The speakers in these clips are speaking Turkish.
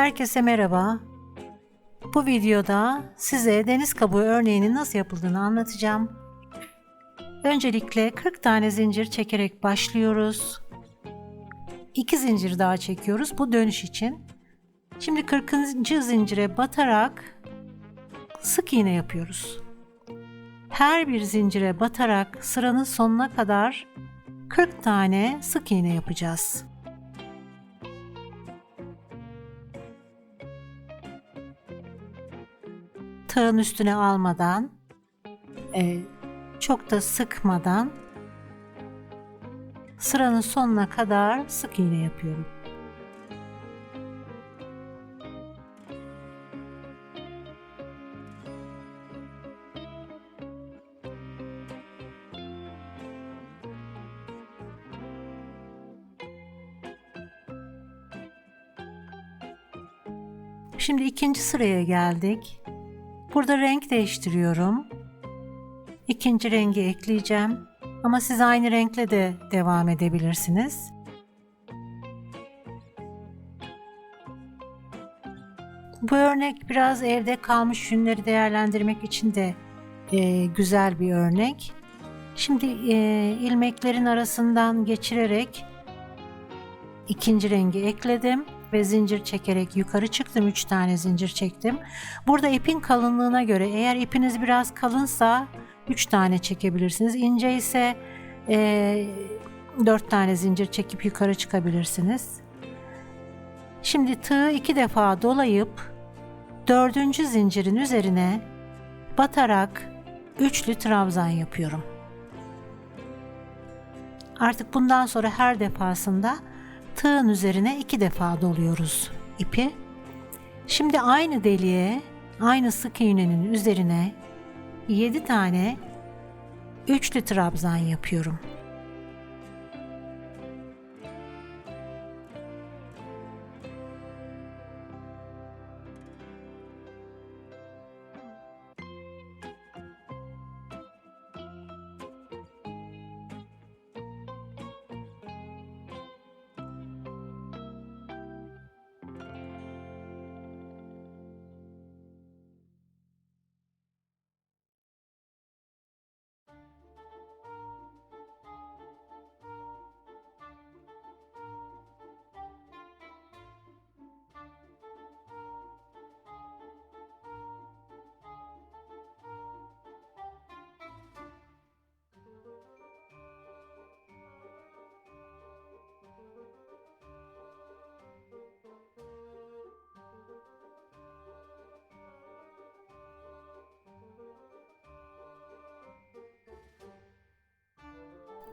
Herkese merhaba. Bu videoda size deniz kabuğu örneğinin nasıl yapıldığını anlatacağım. Öncelikle 40 tane zincir çekerek başlıyoruz. 2 zincir daha çekiyoruz bu dönüş için. Şimdi 40. zincire batarak sık iğne yapıyoruz. Her bir zincire batarak sıranın sonuna kadar 40 tane sık iğne yapacağız. Tığın üstüne almadan, çok da sıkmadan sıranın sonuna kadar sık iğne yapıyorum. Şimdi ikinci sıraya geldik. Burada renk değiştiriyorum. İkinci rengi ekleyeceğim. Ama siz aynı renkle de devam edebilirsiniz. Bu örnek biraz evde kalmış yünleri değerlendirmek için de güzel bir örnek. Şimdi ilmeklerin arasından geçirerek ikinci rengi ekledim ve zincir çekerek yukarı çıktım. 3 tane zincir çektim. Burada ipin kalınlığına göre, eğer ipiniz biraz kalınsa 3 tane çekebilirsiniz. İnce ise 4 tane zincir çekip yukarı çıkabilirsiniz. Şimdi tığı 2 defa dolayıp 4. zincirin üzerine batarak üçlü trabzan yapıyorum. Artık bundan sonra her defasında tığın üzerine 2 defa doluyoruz ipi. Şimdi aynı deliğe, aynı sık iğnenin üzerine 7 tane üçlü trabzan yapıyorum.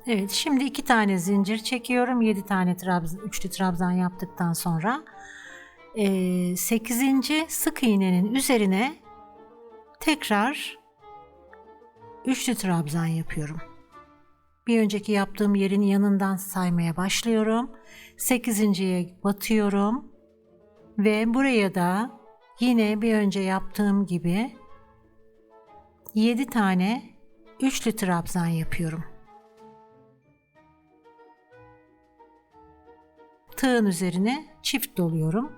Evet, şimdi 2 tane zincir çekiyorum. 7 tane üçlü trabzan yaptıktan sonra 8. sık iğnenin üzerine tekrar üçlü trabzan yapıyorum. Bir önceki yaptığım yerin yanından saymaya başlıyorum. 8.'ye batıyorum ve buraya da yine bir önce yaptığım gibi 7 tane üçlü trabzan yapıyorum. Tığın üzerine çift doluyorum.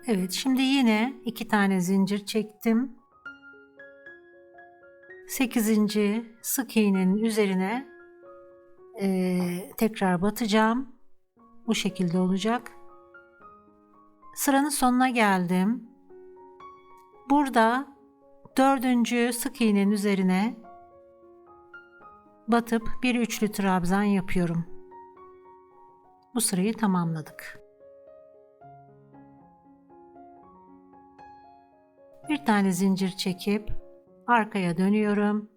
Evet, şimdi yine 2 tane zincir çektim. 8. sık iğnenin üzerine tekrar batacağım. Bu şekilde olacak. Sıranın sonuna geldim. Burada 4. sık iğnenin üzerine batıp bir üçlü trabzan yapıyorum. Bu sırayı tamamladık. Bir tane zincir çekip arkaya dönüyorum.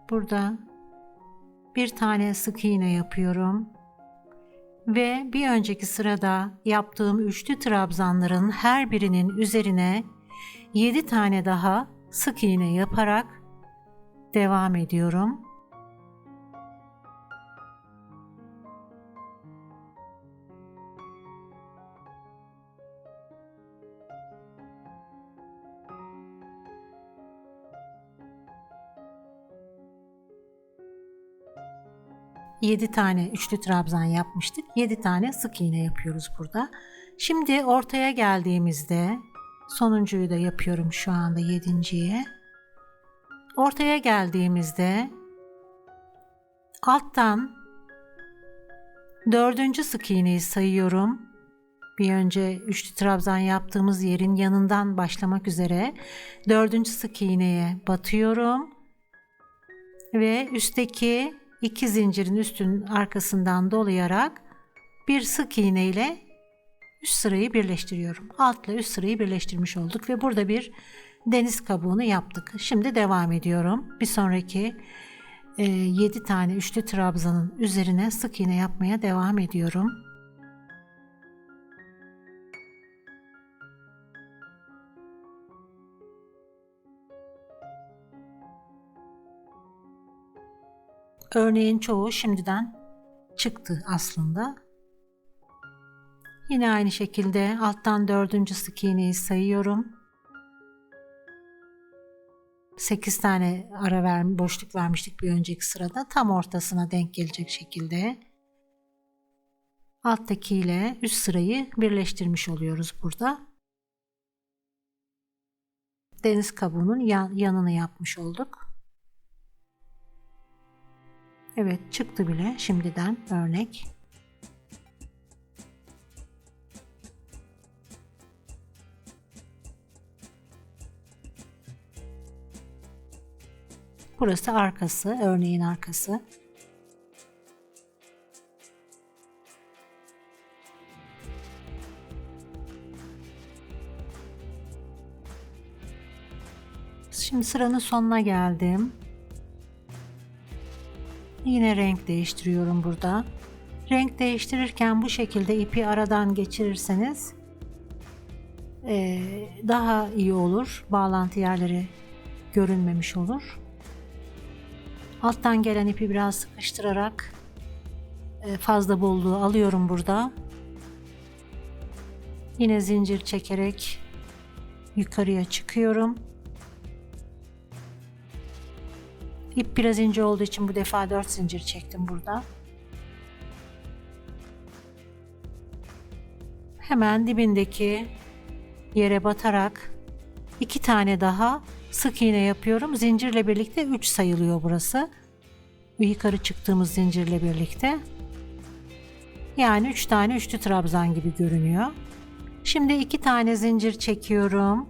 Burada bir tane sık iğne yapıyorum. Ve bir önceki sırada yaptığım üçlü trabzanların her birinin üzerine 7 tane daha sık iğne yaparak devam ediyorum. Yedi tane üçlü trabzan yapmıştık. 7 tane sık iğne yapıyoruz burada. Şimdi ortaya geldiğimizde sonuncuyu da yapıyorum şu anda, yedinciye. Ortaya geldiğimizde alttan dördüncü sık iğneyi sayıyorum. Bir önce üçlü trabzan yaptığımız yerin yanından başlamak üzere dördüncü sık iğneye batıyorum ve üstteki 2 zincirin üstünün arkasından dolayarak bir sık iğne ile üst sırayı birleştiriyorum. Altla üst sırayı birleştirmiş olduk ve burada bir deniz kabuğunu yaptık. Şimdi devam ediyorum. Bir sonraki 7 tane üçlü trabzanın üzerine sık iğne yapmaya devam ediyorum. Örneğin çoğu şimdiden çıktı aslında. Yine aynı şekilde alttan dördüncü sık iğneyi sayıyorum. 8 tane boşluk vermiştik bir önceki sırada. Tam ortasına denk gelecek şekilde alttaki ile üst sırayı birleştirmiş oluyoruz burada. Deniz kabuğunun yanını yapmış olduk. Evet, çıktı bile şimdiden örnek. Burası arkası, örneğin arkası. Şimdi sıranın sonuna geldim. Yine renk değiştiriyorum burada. Renk değiştirirken bu şekilde ipi aradan geçirirseniz daha iyi olur. Bağlantı yerleri görünmemiş olur. Alttan gelen ipi biraz sıkıştırarak fazla bolluğu alıyorum burada. Yine zincir çekerek yukarıya çıkıyorum. İp biraz ince olduğu için bu defa 4 zincir çektim burada. Hemen dibindeki yere batarak 2 tane daha sık iğne yapıyorum. Zincirle birlikte 3 sayılıyor burası. Yukarı çıktığımız zincirle birlikte. Yani 3 tane üçlü trabzan gibi görünüyor. Şimdi 2 tane zincir çekiyorum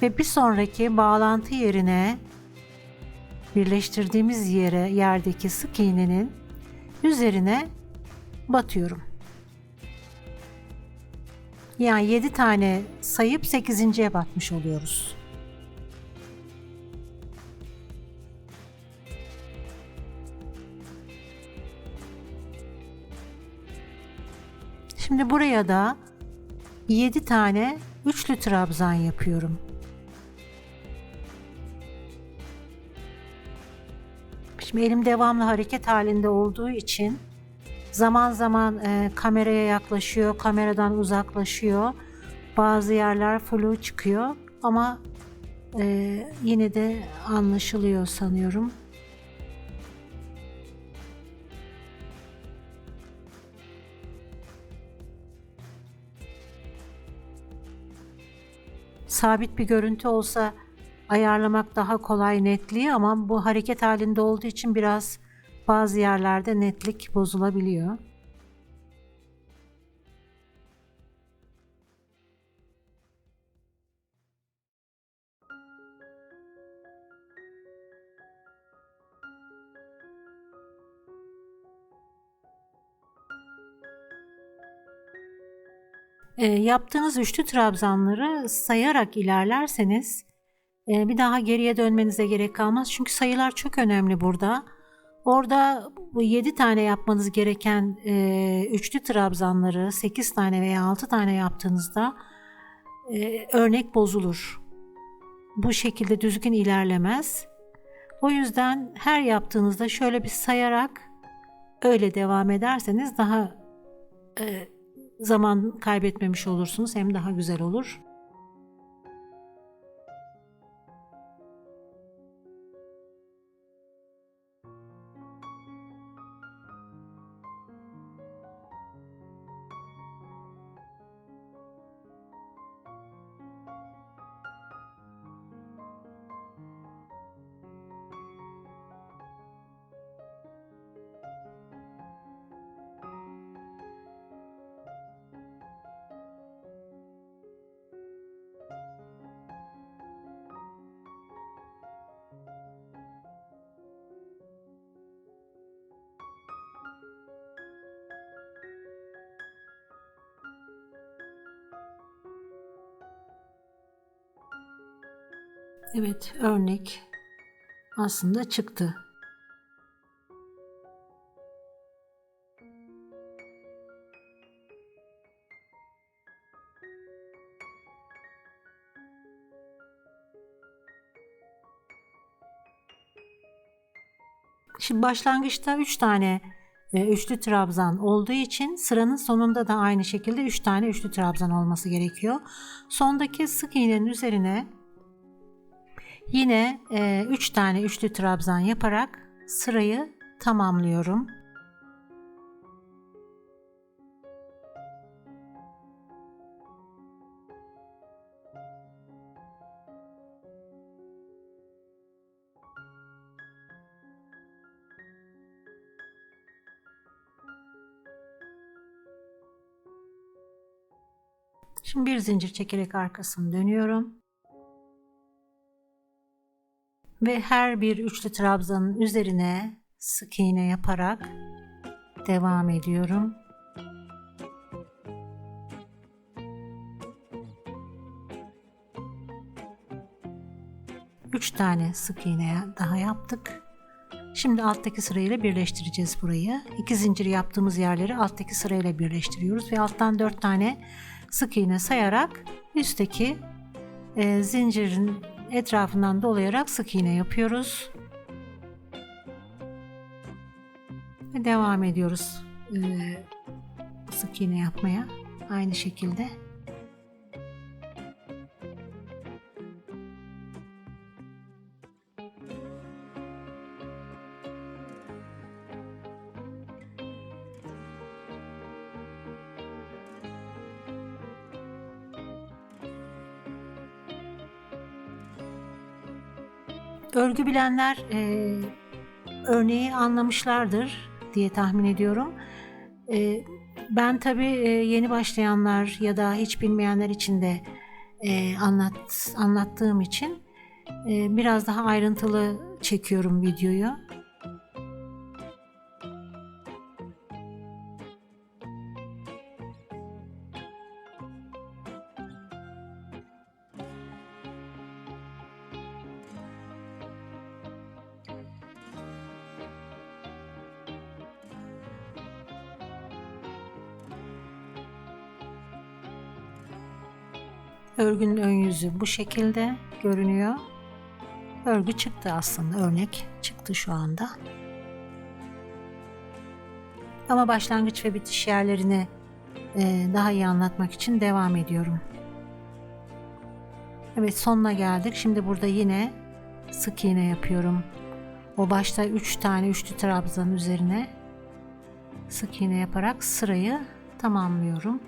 ve bir sonraki bağlantı yerine birleştirdiğimiz yerdeki sık iğnenin üzerine batıyorum. Yani 7 tane sayıp 8.'ye batmış oluyoruz. Şimdi buraya da 7 tane üçlü trabzan yapıyorum. Şimdi elim devamlı hareket halinde olduğu için zaman zaman kameraya yaklaşıyor, kameradan uzaklaşıyor. Bazı yerler flu çıkıyor ama yine de anlaşılıyor sanıyorum. Sabit bir görüntü olsa ayarlamak daha kolay netliği, ama bu hareket halinde olduğu için biraz bazı yerlerde netlik bozulabiliyor. Yaptığınız üçlü trabzanları sayarak ilerlerseniz bir daha geriye dönmenize gerek kalmaz. Çünkü sayılar çok önemli burada. Orada bu 7 tane yapmanız gereken üçlü trabzanları 8 tane veya 6 tane yaptığınızda örnek bozulur. Bu şekilde düzgün ilerlemez. O yüzden her yaptığınızda şöyle bir sayarak öyle devam ederseniz daha zaman kaybetmemiş olursunuz, hem daha güzel olur. Evet, örnek aslında çıktı. Şimdi başlangıçta 3 tane üçlü trabzan olduğu için sıranın sonunda da aynı şekilde 3 tane üçlü trabzan olması gerekiyor. Sondaki sık iğnenin üzerine yine 3 tane üçlü trabzan yaparak sırayı tamamlıyorum. Şimdi bir zincir çekerek arkasını dönüyorum. Ve her bir üçlü trabzanın üzerine sık iğne yaparak devam ediyorum. Üç tane sık iğne daha yaptık. Şimdi alttaki sırayla birleştireceğiz burayı. 2 zincir yaptığımız yerleri alttaki sırayla birleştiriyoruz ve alttan 4 tane sık iğne sayarak üstteki zincirin etrafından dolayarak sık iğne yapıyoruz. Ve devam ediyoruz sık iğne yapmaya aynı şekilde. Örgü bilenler örneği anlamışlardır diye tahmin ediyorum. Ben tabii yeni başlayanlar ya da hiç bilmeyenler için de anlattığım için biraz daha ayrıntılı çekiyorum videoyu. Örgünün ön yüzü bu şekilde görünüyor. Örgü çıktı aslında, örnek çıktı şu anda. Ama başlangıç ve bitiş yerlerini daha iyi anlatmak için devam ediyorum. Evet, sonuna geldik. Şimdi burada yine sık iğne yapıyorum. O başta 3 tane üçlü trabzanın üzerine sık iğne yaparak sırayı tamamlıyorum.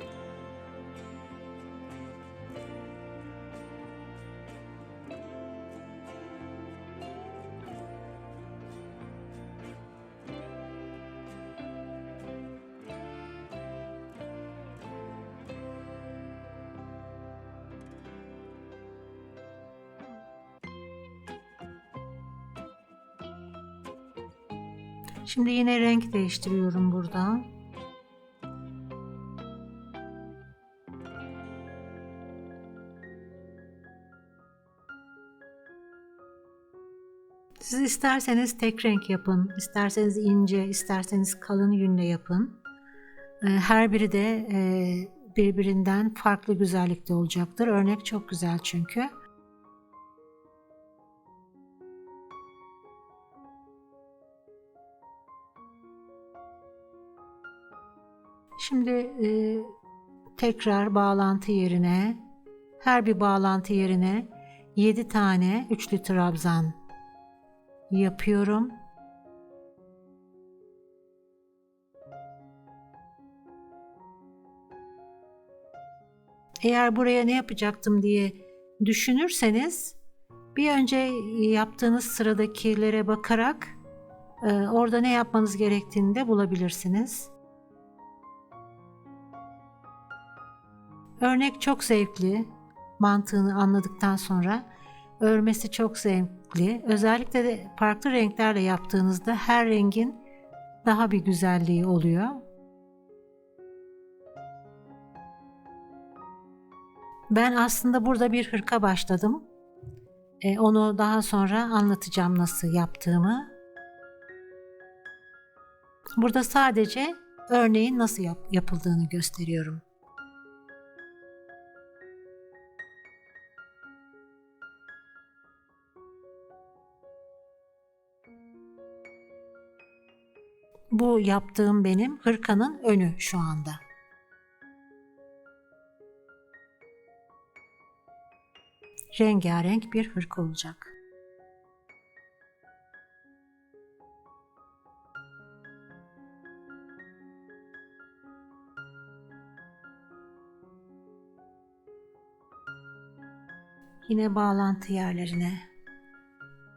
Şimdi yine renk değiştiriyorum burada. Siz isterseniz tek renk yapın, isterseniz ince, isterseniz kalın yünle yapın. Her biri de birbirinden farklı güzellikte olacaktır. Örnek çok güzel çünkü. Şimdi tekrar bağlantı yerine, her bir bağlantı yerine 7 tane üçlü trabzan yapıyorum. Eğer buraya ne yapacaktım diye düşünürseniz bir önce yaptığınız sıradakilere bakarak orada ne yapmanız gerektiğini de bulabilirsiniz. Örnek çok zevkli. Mantığını anladıktan sonra örmesi çok zevkli. Özellikle de farklı renklerle yaptığınızda her rengin daha bir güzelliği oluyor. Ben aslında burada bir hırka başladım. Onu daha sonra anlatacağım nasıl yaptığımı. Burada sadece örneğin nasıl yapıldığını gösteriyorum. Bu yaptığım benim hırkanın önü şu anda. Rengarenk bir hırka olacak. Yine bağlantı yerlerine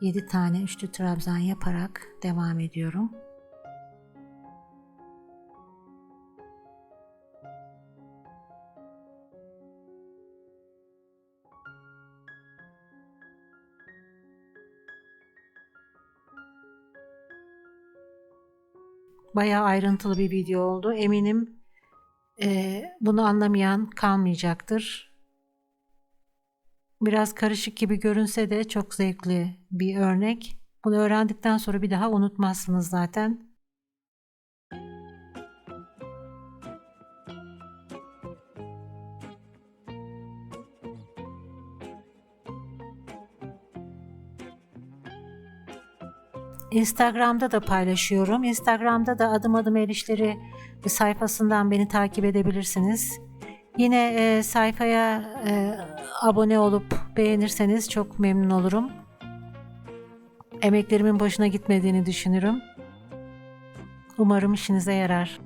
7 tane üçlü trabzan yaparak devam ediyorum. Bayağı ayrıntılı bir video oldu. Eminim bunu anlamayan kalmayacaktır. Biraz karışık gibi görünse de çok zevkli bir örnek. Bunu öğrendikten sonra bir daha unutmazsınız zaten. Instagram'da da paylaşıyorum. Instagram'da da Adım Adım El İşleri sayfasından beni takip edebilirsiniz. Yine sayfaya abone olup beğenirseniz çok memnun olurum. Emeklerimin boşuna gitmediğini düşünürüm. Umarım işinize yarar.